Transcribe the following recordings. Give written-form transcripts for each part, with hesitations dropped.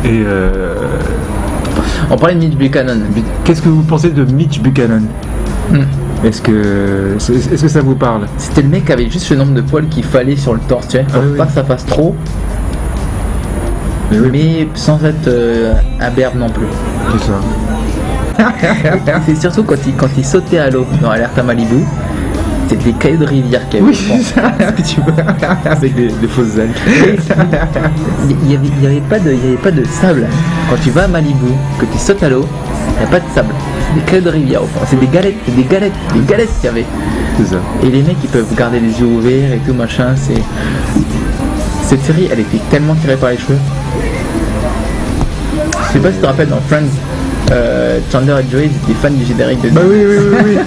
Et On parlait de Mitch Buchanan. qu'est-ce que vous pensez de Mitch Buchanan? Est-ce que ça vous parle? C'était le mec qui avait juste le nombre de poils qu'il fallait sur le torse, tu vois, pour pas que ça fasse trop. Mais sans être imberbe non plus. C'est ça. C'est surtout quand il sautait à l'eau dans Alerte à Malibu, c'était des cailloux de rivière qu'il y avait. Oui, c'est ça. Tu vois, avec des fausses algues. Il y avait pas de sable. Quand tu vas à Malibu, que tu sautes à l'eau, il n'y a pas de sable. C'est des cailloux de rivière au fond. C'est des galettes qu'il y avait. C'est ça. Et les mecs ils peuvent garder les yeux ouverts et tout machin. Cette série elle était tellement tirée par les cheveux. Je sais pas si tu te rappelles dans Friends, Chandler et Joey étaient fans du générique de. Bah oui.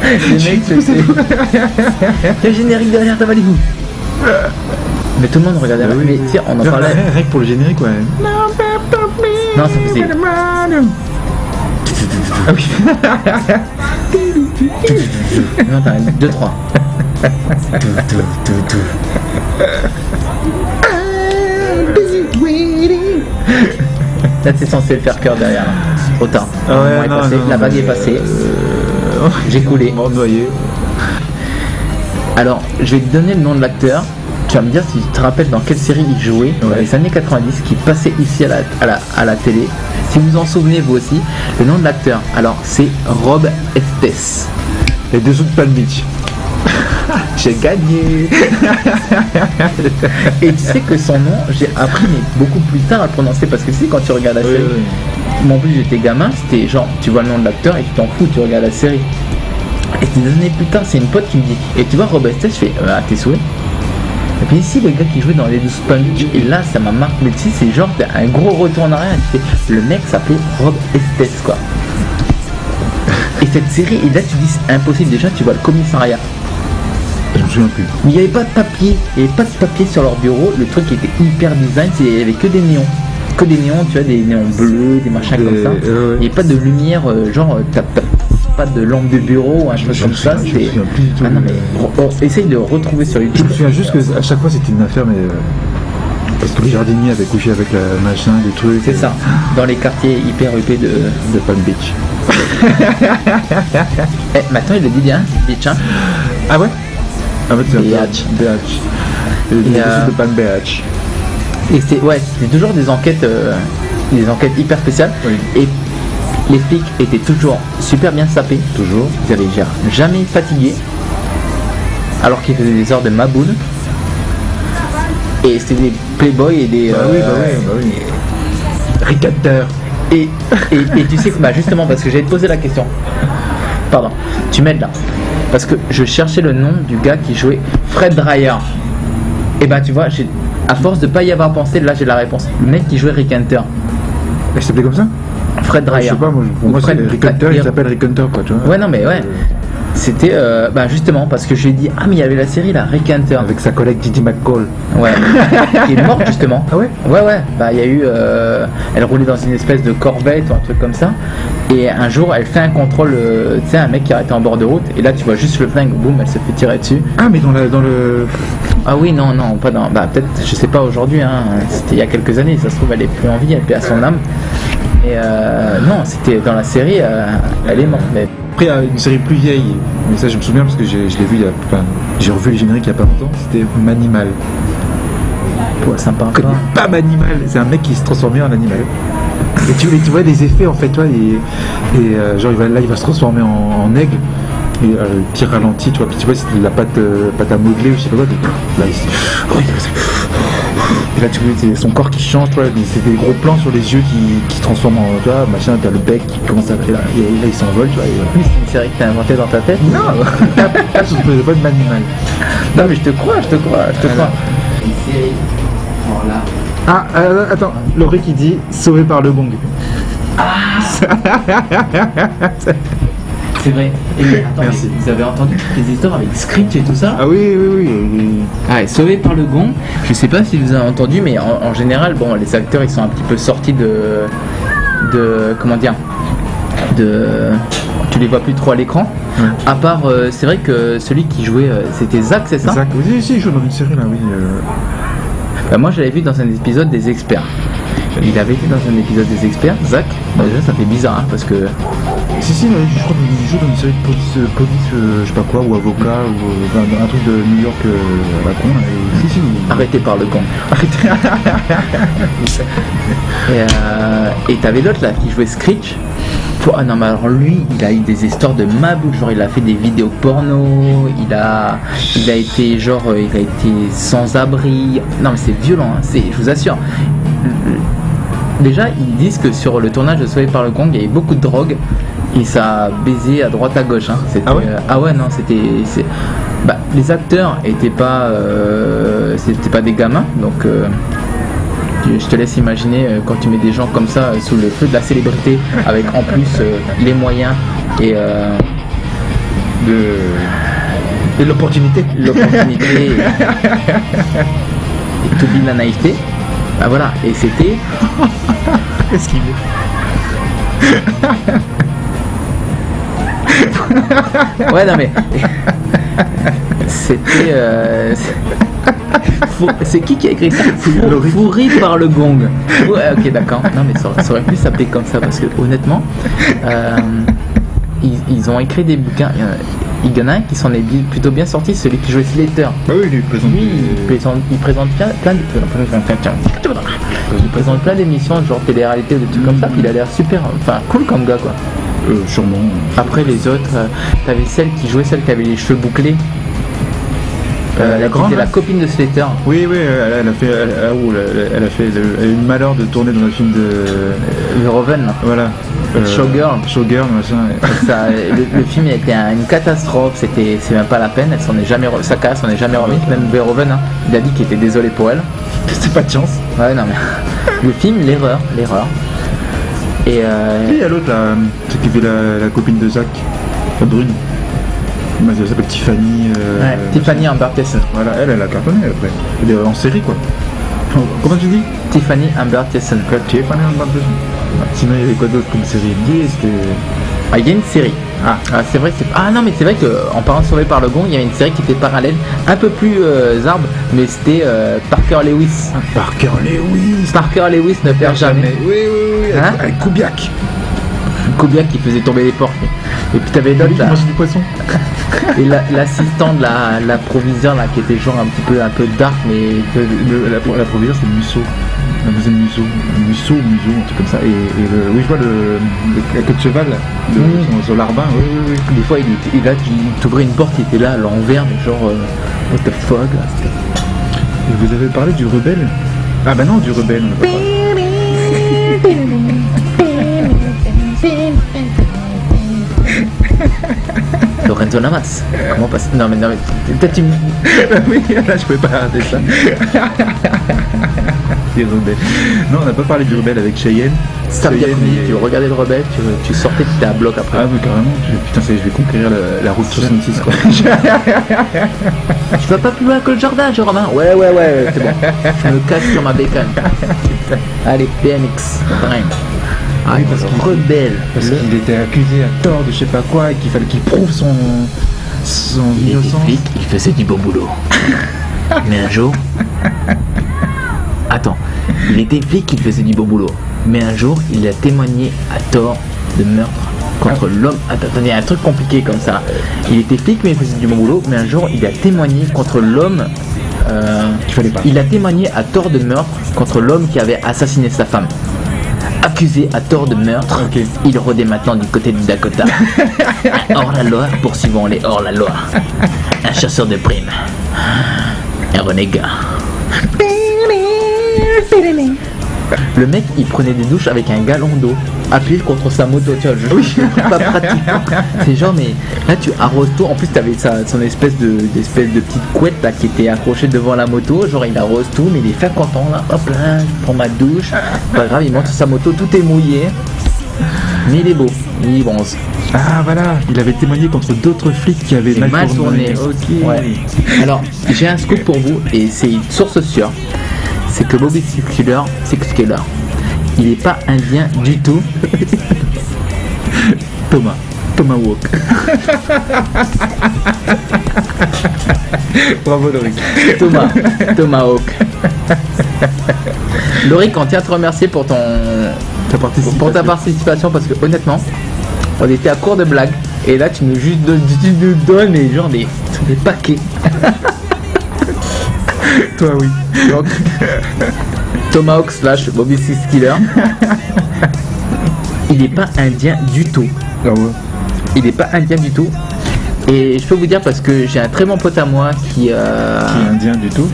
Les mecs c'était le générique de Alerte à Malibu. Mais tout le monde regardait. Bah oui. Mais tiens, on en parlait. Rien que pour le générique, ouais. Non, ça faisait. Ah oui. Non, t'as 2-3. Là, t'es censé le faire cœur derrière. Autant. Ah ouais, la bague est passée. J'ai coulé. Noyé. Alors, je vais te donner le nom de l'acteur. Tu vas me dire si tu te rappelles dans quelle série il jouait dans les années 90 qui passait ici à la télé. Si vous en souvenez vous aussi, le nom de l'acteur. Alors, c'est Rob Estes. Les dessous de Palm Beach. J'ai gagné. Et tu sais que son nom, j'ai appris mais beaucoup plus tard à le prononcer parce que tu sais quand tu regardes la série, moi en plus j'étais gamin, c'était genre tu vois le nom de l'acteur et tu t'en fous, tu regardes la série. Et des années plus tard, c'est une pote qui me dit, et tu vois Rob Estes, je fais à tes souhaits. Et puis ici le gars qui jouait dans les 12 Palm Beach, et là ça m'a marqué, mais tu sais c'est genre un gros retour en arrière, tu fais, le mec s'appelait Rob Estes quoi. Et cette série, et là tu dis c'est impossible, déjà tu vois le commissariat. Je me souviens plus. Mais il n'y avait pas de papier, sur leur bureau, le truc était hyper design, il n'y avait que des néons. Que des néons, tu vois, des néons bleus, des machins comme ça. Il n'y avait pas de lumière, genre, t'as pas de lampe de bureau ou un chose comme ça. Ah non, mais essaye de retrouver sur YouTube. Je me souviens juste qu'à chaque fois c'était une affaire, mais. Parce que les jardiniers avaient couché avec la machin, des trucs. C'est ça, dans les quartiers hyper huppés de Palm Beach. Maintenant il le dit bien, Beach, hein. Ah ouais? Ah ouais, c'est BH. Les dessous de Palm Beach. Et c'était toujours des enquêtes hyper spéciales. Oui. Et les flics étaient toujours super bien sapés. Toujours. Ils avaient jamais fatigué. Alors qu'ils faisaient des heures de maboule. Et c'était des playboys et des. oui. Rick Hunter. Et tu sais que justement parce que j'allais te poser la question. Pardon, tu m'aides là. Parce que je cherchais le nom du gars qui jouait Fred Dreyer. Et ben tu vois, à force de pas y avoir pensé, là j'ai la réponse. Le mec qui jouait Rick Hunter. Il s'appelait comme ça? Fred Dreyer. Je sais pas, pour moi c'est Rick Hunter, il s'appelle Rick Hunter quoi, tu vois. Ouais non mais ouais. C'était justement parce que j'ai dit mais il y avait la série là, Rick Hunter. Avec sa collègue Didi McCall. Ouais. Qui est morte justement. Ah ouais? Ouais. Il y a eu. Elle roulait dans une espèce de Corvette ou un truc comme ça. Et un jour elle fait un contrôle, tu sais, un mec qui arrêtait en bord de route. Et là tu vois juste le flingue, boum, elle se fait tirer dessus. Ah mais dans le. Ah oui, non, pas dans. Peut-être, je sais pas aujourd'hui, hein. C'était il y a quelques années, ça se trouve elle est plus en vie, elle paie à son âme. Et non, c'était dans la série, elle est morte. Mais... Après, il y a une série plus vieille, mais ça je me souviens parce que je l'ai vu j'ai revu le générique il y a pas longtemps, c'était Manimal. Ouais, sympa. Pas Manimal, c'est un mec qui se transformait en animal. Et tu vois des effets en fait, toi, genre il va se transformer en aigle. Et petit ralenti, tu vois, puis tu vois c'est de la pâte à modeler ou je sais pas quoi. Là, et là tu vois son corps qui change, tu vois, c'est des gros plans sur les yeux qui se transforment en, tu vois, machin, t'as le bec qui commence à faire, là il s'envole, tu vois. C'est une série que t'as inventée dans ta tête? Non. Tape sur le bon animal. Non mais je te crois. Une série, voilà. Ah, attends, Laurie qui dit sauvé par le gong. C'est vrai. Et attends, merci. Vous avez entendu toutes les histoires avec script et tout ça? Ah oui. Ah, sauvé par le gong. Je sais pas si vous avez entendu, mais en général, bon, les acteurs ils sont un petit peu sortis de comment dire, tu les vois plus trop à l'écran. Ouais. À part, c'est vrai que celui qui jouait, c'était Zach, c'est ça? Zach, oui, il joue dans une série là, oui. Moi, je l'avais vu dans un épisode des Experts. Il avait été dans un épisode des experts, Zach. Bah, déjà ça fait bizarre hein, parce que Si, mais je crois qu'il joue dans une série de police, je sais pas quoi, ou avocat, ou un truc de New York à la con. Et, si, arrêté par le con. Arrêtez. Et t'avais l'autre là qui jouait Screech. Ah non mais alors lui il a eu des histoires de mabou, genre il a fait des vidéos porno, il a été genre il a été sans abri. Non mais c'est violent hein, je vous assure. Déjà ils disent que sur le tournage de Sauvé par le Gong il y avait beaucoup de drogue et ça a baisé à droite à gauche hein. Ah ouais non les acteurs étaient pas c'était pas des gamins donc je te laisse imaginer quand tu mets des gens comme ça sous le feu de la célébrité avec en plus les moyens et l'opportunité et t'oublies la naïveté. Bah voilà, et c'était qu'est-ce qu'il veut. Ouais non mais c'était c'est qui a écrit ça? Fourri par le gong. Ouais, ok d'accord. Non mais ça aurait pu s'appeler comme ça parce que honnêtement ils ont écrit des bouquins. Il y en a un qui s'en est plutôt bien sorti, celui qui jouait Slater. Ah oui, il présente plein d'émissions genre télé-réalité ou des trucs comme ça, puis il a l'air super, enfin cool comme gars quoi. Sûrement. Après les autres, t'avais celle qui avait les cheveux bouclés. La grande, c'était la copine de Slater. Oui, elle a fait eu le malheur de tourner dans un film de Verhoeven. Voilà. Showgirl, machin. Ça, le film était une catastrophe. C'est même pas la peine. Sa carrière s'en est jamais remise. Même Verhoeven, hein, il a dit qu'il était désolé pour elle. C'était pas de chance. Ouais, non mais le film, l'erreur. Et il y a l'autre là, qui fait la copine de Zach, la brune. Elle s'appelle Tiffany. Tiffany Amber Thiessen. Voilà, elle a cartonné après. Elle est en série quoi. Comment tu dis? Tiffany Amber Thiessen. Tiffany Amber Thiessen. Sinon il y avait quoi d'autre comme série? Il y a une série. C'est vrai. Non mais c'est vrai qu'en parlant de Sauvé par le Gong, il y avait une série qui était parallèle, un peu plus arbre, mais c'était Parker Lewis. Parker Lewis ne perd jamais. Oui. Hein? Avec Kubiak qui faisait tomber les portes. Et puis t'avais d'autres là. Du poisson. Et l'assistant de la proviseure là qui était genre un peu dark mais la proviseure c'est Musso. La deuxième Musso, un truc comme ça. Et oui je vois la queue de cheval là, sur l'arbin. Oui. Des fois il t'ouvrait une porte, il était là à l'envers mais genre what the fuck là. Et vous avez parlé du rebelle? Ah bah non, du rebelle on n'a pas parlé. Lorenzo Lamas. Comment passer? Non mais peut-être tu me... Oui, là je pouvais pas rater ça. Les rebelles. Non, on n'a pas parlé du rebelle avec Cheyenne. Ça bien connu, tu regardais le rebelle, tu sortais, tu étais à bloc après. Ah mais carrément, putain je vais conquérir la route 66 quoi. Tu vas pas plus loin que le jardin, Romain? Ouais, c'est bon. Je me casse sur ma bécane. Allez, BMX. Oui, parce qu'il rebelle. Parce qu'il était accusé à tort de je sais pas quoi et qu'il fallait qu'il prouve son innocence. Il faisait du bon boulot. Mais un jour... Attends, il était flic, il faisait du bon boulot. Mais un jour, il a témoigné à tort de meurtre contre l'homme. Attendez, il y a un truc compliqué comme ça. Il était flic, mais il faisait du bon boulot. Mais un jour, il a témoigné contre l'homme. Qu'il fallait pas. Il a témoigné à tort de meurtre contre l'homme qui avait assassiné sa femme. Accusé à tort de meurtre, il rôdait maintenant du côté du Dakota. Un hors-la-loi poursuivant les hors-la-loi. Un chasseur de primes. Un renégat. Le mec il prenait des douches avec un galon d'eau appuyé contre sa moto, tu vois, pas pratique. C'est genre mais là tu arroses tout, en plus t'avais son espèce de petite couette là qui était accrochée devant la moto, genre il arrose tout mais il est fait content là, hop là, je prends ma douche, pas grave, il monte sur sa moto, tout est mouillé. Mais il est beau, il bronze. Ah voilà, il avait témoigné contre d'autres flics qui avaient mal tourné. Ok. Ouais. Alors j'ai un scoop pour vous et c'est une source sûre. C'est que Bobby Sixkiller, il n'est pas indien du tout. Tomahawk. Bravo Loïc. Tomahawk. Lorik, on tient à te remercier pour ta participation parce que honnêtement, on était à court de blagues et là tu nous donnes les gens des paquets. Toi, oui. Donc, Tomahawk / Bobby Six Killer. Il n'est pas indien du tout. Ah ouais. Il n'est pas indien du tout. Et je peux vous dire parce que j'ai un très bon pote à moi qui Qui est indien du tout.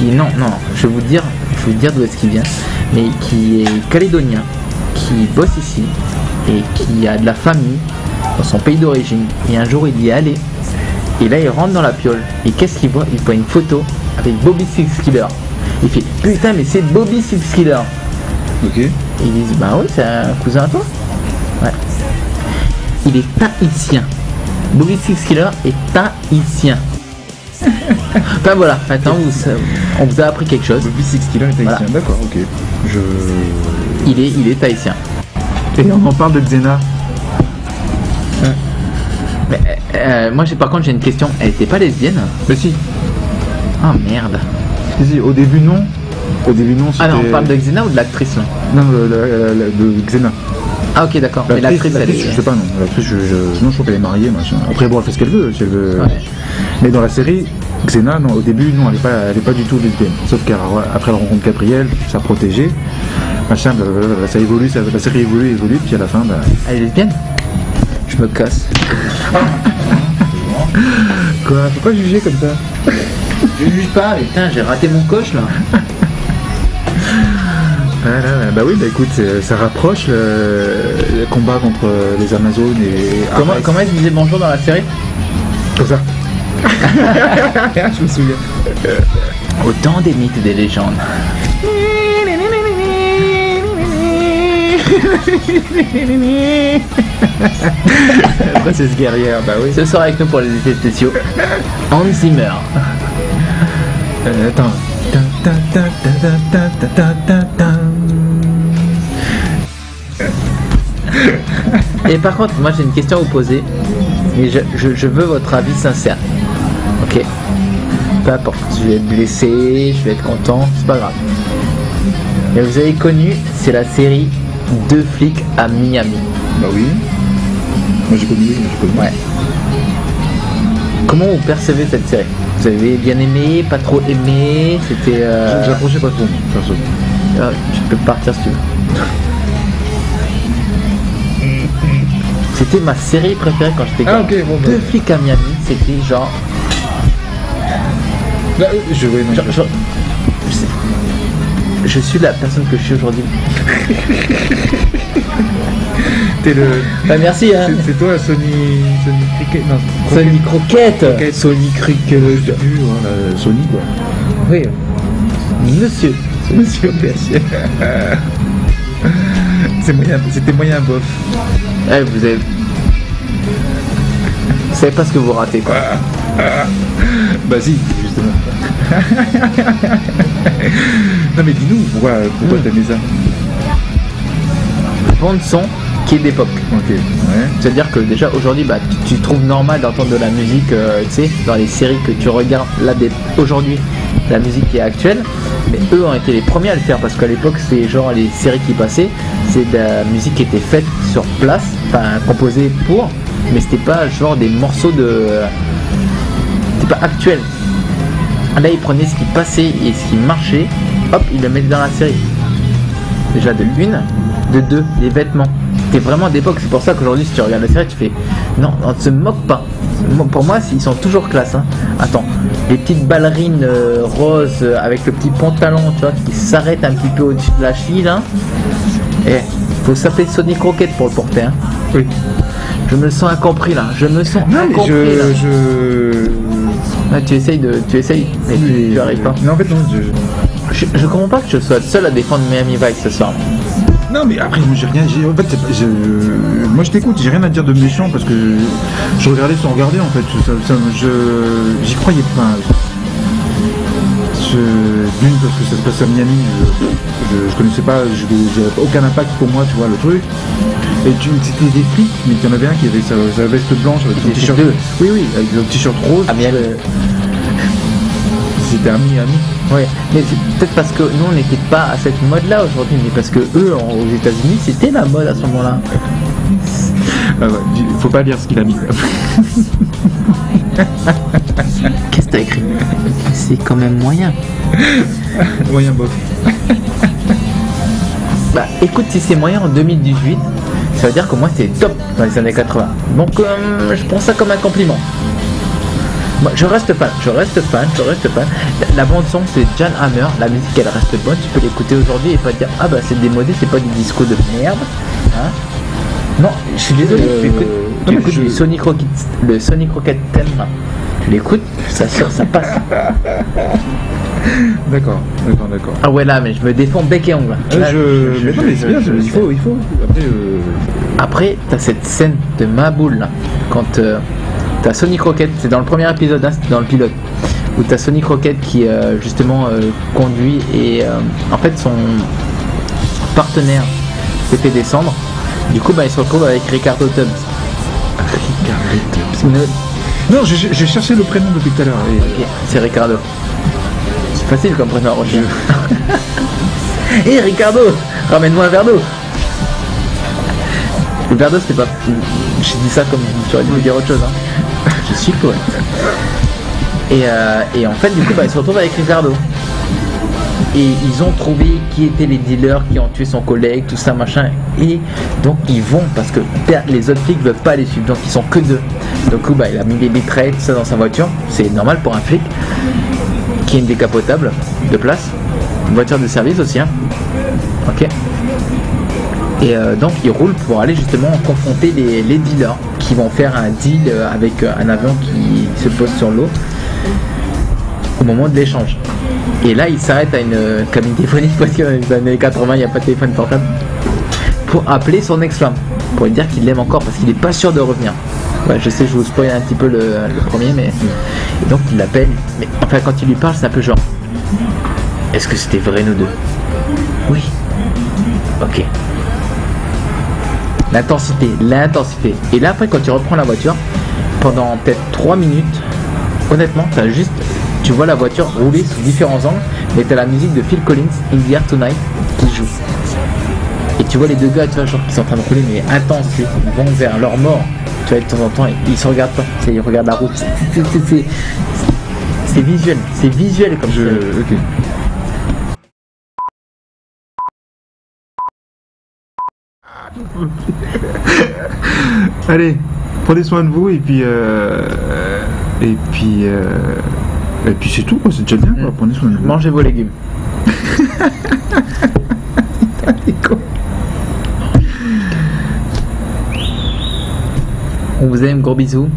non, je vais vous dire d'où est-ce qu'il vient, mais qui est calédonien, qui bosse ici et qui a de la famille dans son pays d'origine. Et un jour il y est allé et là il rentre dans la piole et qu'est-ce qu'il voit? Il voit une photo avec Bobby Six Killer. Il fait putain mais c'est Bobby Six Killer. Ok. Et ils disent bah oui c'est un cousin à toi. Ouais. Il est tahitien. Bobby Six Killer est tahitien. Enfin voilà, maintenant on vous a appris quelque chose. Bobby Six Killer est tahitien, Voilà. d'accord, ok. Il est tahitien. Et on en parle de Xena. Mais, moi par contre j'ai une question. Elle était pas lesbienne? Mais si. Ah merde. Si, au début non. Au début non, c'était... Ah non, on parle de Xena ou de l'actrice là? Non, de Xena. Ah ok d'accord. Mais l'actrice elle est... je sais pas, non. L'actrice, non, je crois qu'elle est mariée, machin. Après bon, elle fait ce qu'elle veut, si elle veut. Ouais. Mais dans la série, Xena, non, au début, non, elle est pas du tout lesbienne. Sauf qu'après elle rencontre Gabriel, sa protégée, machin, blablabla, ça évolue, la série évolue, puis à la fin, bah... Elle est lesbienne? Je me casse. Quoi? Faut pas juger comme ça. Je juge pas, putain j'ai raté mon coche là. Voilà, bah oui, bah écoute, ça rapproche le combat contre les Amazones et... Comment elle disait bonjour dans la série? Comme ça. Je me souviens. Autant des mythes et des légendes. La princesse guerrière, bah oui. Ce soir avec nous pour les effets spéciaux, Hans Zimmer. Attends. Et par contre, moi j'ai une question à vous poser, mais je veux votre avis sincère. Ok. Peu importe, je vais être blessé, je vais être content, c'est pas grave. Mais vous avez connu, c'est la série Deux flics à Miami. Bah oui. Moi j'ai connu. Ouais. Comment vous percevez cette série? Vous avez bien aimé, pas trop aimé? C'était. J'approchais pas trop, perso. Tu peux partir si tu veux. C'était ma série préférée quand j'étais gamin. Ah, ok, bon, bah. Deux flics à Miami, c'était genre. Bah, je vais. Je suis la personne que je suis aujourd'hui. T'es le. Bah merci hein. C'est toi, Sony Cricket. Non, Sony Croquette. Sony Cricket. Voilà, Sony quoi. Oui. Monsieur. Monsieur Berger. C'était moyen bof. Eh, vous savez pas ce que vous ratez quoi. Bah si, justement. Non mais dis-nous, pourquoi t'as mis ça? Bande son qui est d'époque. Ok, ouais. C'est-à-dire que déjà aujourd'hui, bah, tu trouves normal d'entendre de la musique, tu sais, dans les séries que tu regardes là aujourd'hui, la musique qui est actuelle. Mais eux ont été les premiers à le faire parce qu'à l'époque, c'est genre les séries qui passaient, c'est de la musique qui était faite sur place, enfin composée pour, mais c'était pas genre des morceaux de, c'était pas actuel. Là, ils prenaient ce qui passait et ce qui marchait, hop, ils le mettaient dans la série. Déjà de une, de deux, les vêtements. C'était vraiment d'époque, c'est pour ça qu'aujourd'hui, si tu regardes la série, tu fais non, on ne se moque pas. Pour moi, ils sont toujours classe. Hein. Attends, les petites ballerines roses avec le petit pantalon, tu vois, qui s'arrête un petit peu au-dessus de la cheville, là. Eh, faut s'appeler Sony Croquette pour le porter. Hein. Oui. Je me sens incompris là. Je me sens incompris là. Ah, tu essayes, mais tu n'y arrives pas. Non, en fait, non. Je comprends pas que je sois le seul à défendre Miami Vice ce soir. Non, mais après, moi, j'ai rien. En fait, moi, je t'écoute, j'ai rien à dire de méchant parce que je regardais sans regarder, en fait. J'y croyais pas. D'une, parce que ça se passe à Miami, je connaissais pas, j'avais aucun impact pour moi, tu vois, le truc. Et c'était des flics, mais il y en avait un qui avait sa veste blanche avec son t-shirt. Deux. Oui, avec le t-shirt rose. Ah, Miami. c'était ami. Ouais, mais c'est peut-être parce que nous on n'était pas à cette mode là aujourd'hui, mais parce que eux aux États-Unis c'était la mode à ce moment-là. Ah ouais, faut pas lire ce qu'il a mis. Qu'est-ce que t'as écrit? C'est quand même moyen. Moyen bof. Bah écoute, si c'est moyen en 2018, ça veut dire que moi c'était top dans les années 80. Donc je prends ça comme un compliment. Moi, je reste fan. La bande son c'est Jan Hammer, la musique elle reste bonne, tu peux l'écouter aujourd'hui et pas te dire ah bah c'est démodé, c'est pas du disco de merde. Hein, non, je suis désolé, tu écoutes du Sonic Rocket, le Sonic Rocket thème, tu l'écoutes, ça sort, ça passe. D'accord. Ah ouais là, mais je me défends bec et ongle. Là, mais non, mais c'est bien, il faut. Après, t'as cette scène de Maboule là, quand t'as Sonic Rocket, c'est dans le premier épisode, hein, c'était dans le pilote, où t'as Sonic Rocket qui justement conduit et en fait son partenaire s'est fait descendre. Du coup, il se retrouve avec Ricardo Tubbs. Non, j'ai cherché le prénom depuis tout à l'heure. Ok, c'est Ricardo. C'est facile comme prénom à recherche. Hé Ricardo, ramène-moi un verre d'eau. Le verre d'eau c'était pas... J'ai dit ça comme tu aurais dû me dire autre chose. Hein. Je suis poète. Et en fait du coup il se retrouve avec Ricardo. Et ils ont trouvé qui étaient les dealers qui ont tué son collègue, tout ça machin. Et donc ils vont parce que les autres flics ne veulent pas les suivre, donc ils sont que deux. Donc il a mis des bitrates, tout ça dans sa voiture. C'est normal pour un flic qui est une décapotable de place, une voiture de service aussi. Hein. Ok. Et donc ils roulent pour aller justement confronter les dealers qui vont faire un deal avec un avion qui se pose sur l'eau au moment de l'échange. Et là il s'arrête à une cabine téléphonique parce que dans les années 80 il n'y a pas de téléphone portable, pour appeler son ex-femme pour lui dire qu'il l'aime encore parce qu'il n'est pas sûr de revenir. Ouais, je sais, je vous spoil un petit peu le premier, mais et donc il l'appelle, mais enfin quand il lui parle c'est un peu genre est-ce que c'était vrai nous deux? Oui. Ok. L'intensité. Et là après quand tu reprends la voiture, pendant peut-être 3 minutes, honnêtement tu vois la voiture rouler sous différents angles, mais t'as la musique de Phil Collins, In the Air Tonight, qui joue. Et tu vois les deux gars, tu vois, genre qui sont en train de rouler, mais intense, ils vont vers leur mort. Tu vois, de temps en temps, ils se regardent pas, ils regardent la route. C'est visuel comme jeu. Ok. Allez, prenez soin de vous et puis c'est tout quoi, c'est déjà bien quoi. Prenez soin de vous. Mangez vos légumes. On vous aime, gros bisous.